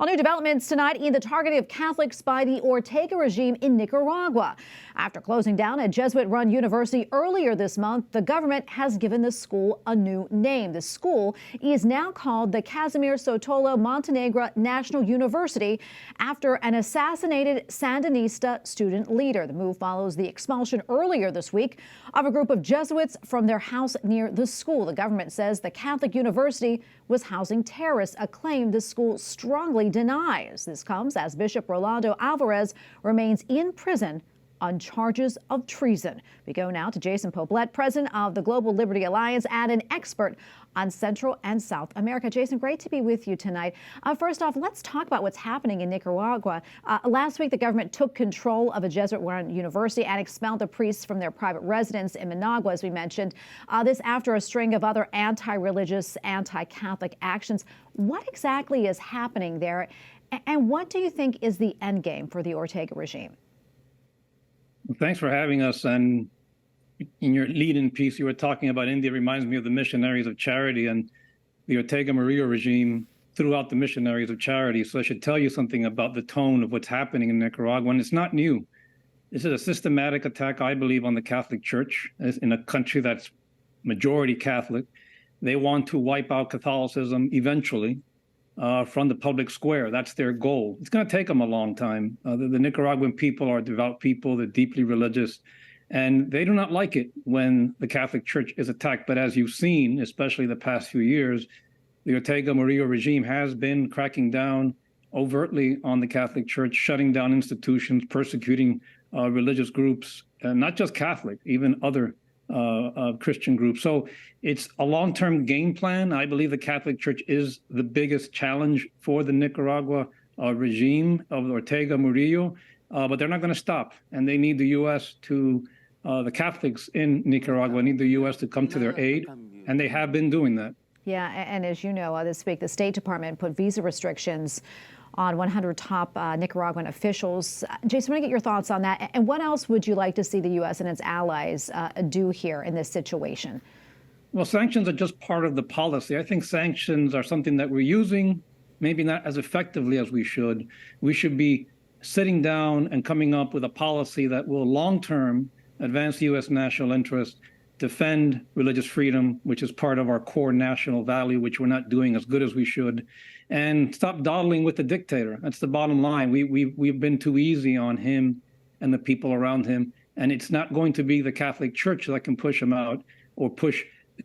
All new developments tonight in the targeting of Catholics by the Ortega regime in Nicaragua. After closing down a Jesuit-run university earlier this month, the government has given the school a new name. The school is now called the Casimir Sotolo Montenegro National University after an assassinated Sandinista student leader. The move follows the expulsion earlier this week of a group of Jesuits from their house near the school. The government says the Catholic university was housing terrorists, a claim the school strongly denies. This comes as Bishop Rolando Alvarez remains in prison on charges of treason. We go now to Jason Poblete, president of the Global Liberty Alliance and an expert on Central and South America. Jason, great to be with you tonight. First off, let's talk about what's happening in Nicaragua. Last week, the government took control of a Jesuit-run university and expelled the priests from their private residence in Managua, as we mentioned. This after a string of other anti-religious, anti-Catholic actions. What exactly is happening there, and what do you think is the end game for the Ortega regime? Well, thanks for having us. And in your lead-in piece, you were talking about India. It reminds me of the missionaries of charity, and the Ortega Murillo regime threw out the missionaries of charity. So I should tell you something about the tone of what's happening in Nicaragua. And it's not new. This is a systematic attack, I believe, on the Catholic Church in a country that's majority Catholic. They want to wipe out Catholicism eventually from the public square. That's their goal. It's going to take them a long time. The Nicaraguan people are devout people. They're deeply religious, and they do not like it when the Catholic Church is attacked. But as you've seen, especially the past few years, the Ortega Murillo regime has been cracking down overtly on the Catholic Church, shutting down institutions, persecuting religious groups, not just Catholic, even other Christian groups. So it's a long-term game plan. I believe the Catholic Church is the biggest challenge for the Nicaragua regime of Ortega Murillo, but they're not going to stop. And they need the U.S. the Catholics in Nicaragua need the U.S. to come to their aid, and they have been doing that. Yeah, and as you know, this week the State Department put visa restrictions on 100 top Nicaraguan officials. Jason, I want to get your thoughts on that. And what else would you like to see the U.S. and its allies do here in this situation? Well, sanctions are just part of the policy. I think sanctions are something that we're using, maybe not as effectively as we should. We should be sitting down and coming up with a policy that will long-term advance U.S. national interest, defend religious freedom, which is part of our core national value, which we're not doing as good as we should, and stop dawdling with the dictator. That's the bottom line. We've been too easy on him and the people around him, and it's not going to be the Catholic Church that can push him out or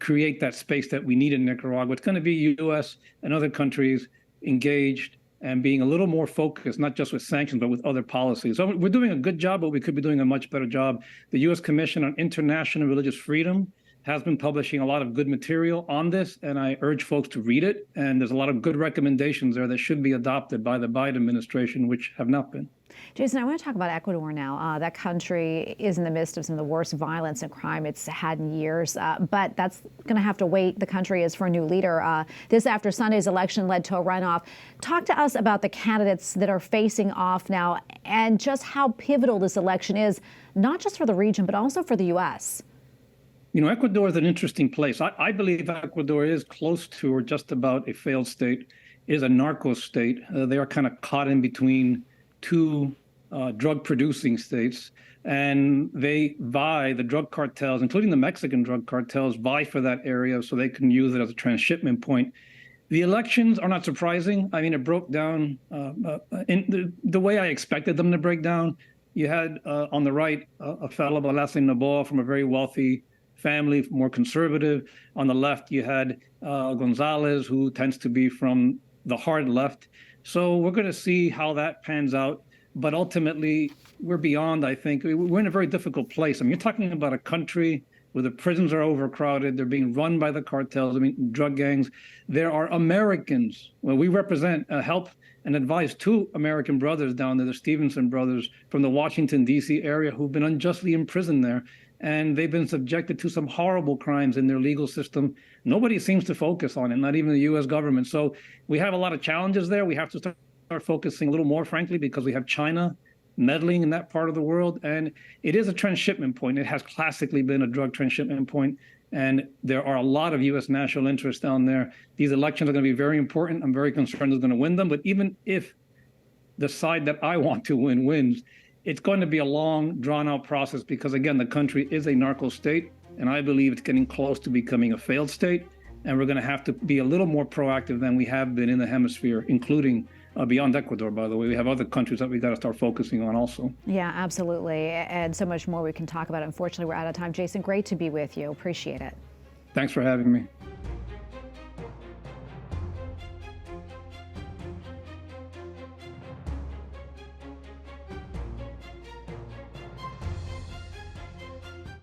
create that space that we need in Nicaragua. It's going to be U.S. and other countries engaged and being a little more focused, not just with sanctions, but with other policies. So we're doing a good job, but we could be doing a much better job. The U.S. Commission on International Religious Freedom has been publishing a lot of good material on this, and I urge folks to read it. And there's a lot of good recommendations there that should be adopted by the Biden administration, which have not been. Jason, I want to talk about Ecuador now. That country is in the midst of some of the worst violence and crime it's had in years, but that's going to have to wait. The country is for a new leader. This after Sunday's election led to a runoff. Talk to us about the candidates that are facing off now and just how pivotal this election is, not just for the region, but also for the U.S. You know, Ecuador is an interesting place. I believe Ecuador is close to or just about a failed state, is a narco state. They are kind of caught in between two drug-producing states, and they vie, the drug cartels, including the Mexican drug cartels, vie for that area so they can use it as a transshipment point. The elections are not surprising. I mean, it broke down in the way I expected them to break down. You had on the right a fellow, Balase Noboa, from a very wealthy family, more conservative. On the left, you had Gonzalez, who tends to be from the hard left. So we're going to see how that pans out. But ultimately, we're beyond, I think. We're in a very difficult place. I mean, you're talking about a country where the prisons are overcrowded. They're being run by the cartels, I mean, drug gangs. There are Americans. Well, we represent, help and advise two American brothers down there, the Stevenson brothers from the Washington, D.C. area, who've been unjustly imprisoned there. And they've been subjected to some horrible crimes in their legal system. Nobody seems to focus on it, not even the U.S. government. So we have a lot of challenges there. We have to start focusing a little more, frankly, because we have China meddling in that part of the world. And it is a transshipment point. It has classically been a drug transshipment point. And there are a lot of U.S. national interests down there. These elections are going to be very important. I'm very concerned who's going to win them. But even if the side that I want to win wins, it's going to be a long, drawn-out process because, again, the country is a narco state, and I believe it's getting close to becoming a failed state. And we're going to have to be a little more proactive than we have been in the hemisphere, including beyond Ecuador, by the way. We have other countries that we got to start focusing on also. Yeah, absolutely. And so much more we can talk about. Unfortunately, we're out of time. Jason, great to be with you. Appreciate it. Thanks for having me.